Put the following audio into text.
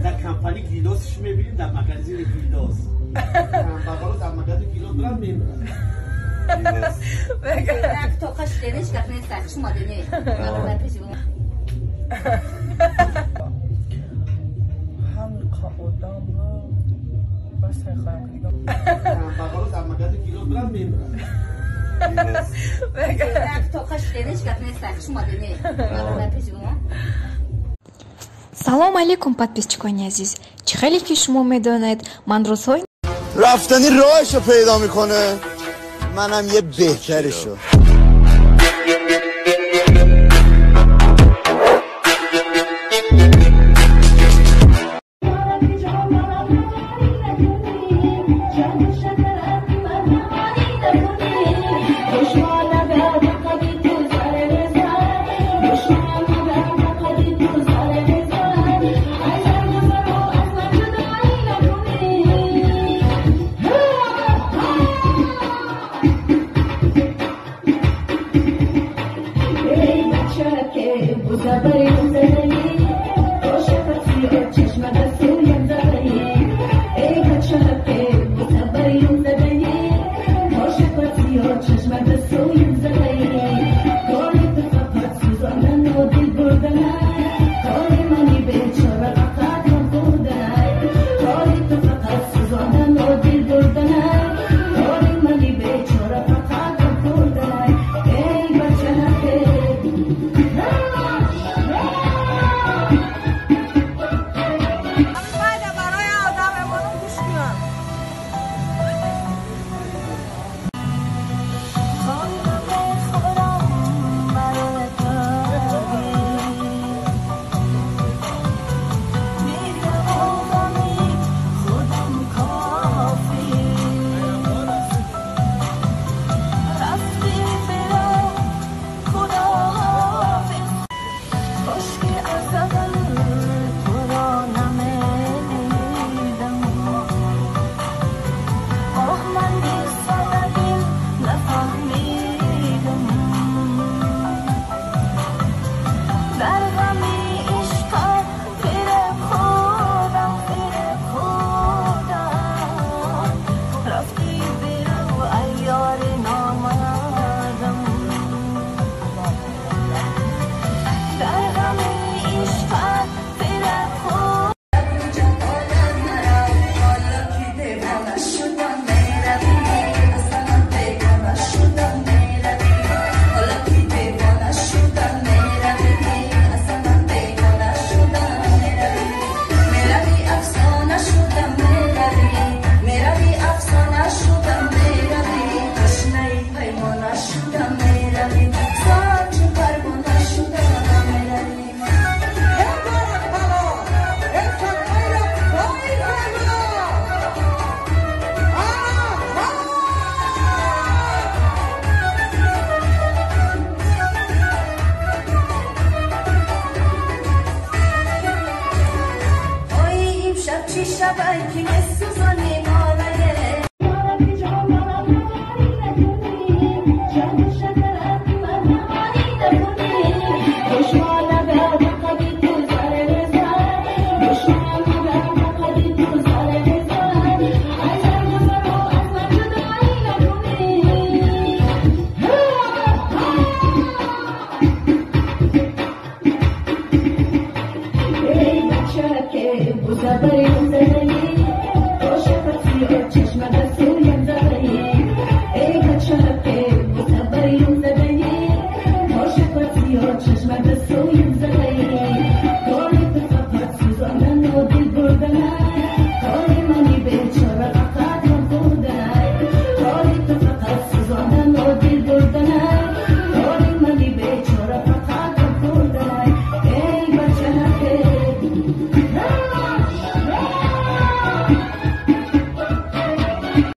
در کمپانی گیلوسش میبینیم در مگزین گیلوس بقالو در مگزین گیلوس برم میبرم توقعش دنش کفنه سرش مادنه مقامه پیشیم همین قاعدام ها بس خواهم کنیم بقالو در مگزین گیلوس برم میبرم توقعش دنش کفنه سرش مادنه مقامه پیشیم салом алейкум подписчикони азиз чӣ хеле ки шумо медонед ман рӯзҳои رفتنی راهشو پیدا میکنه منم یه بهترشو شب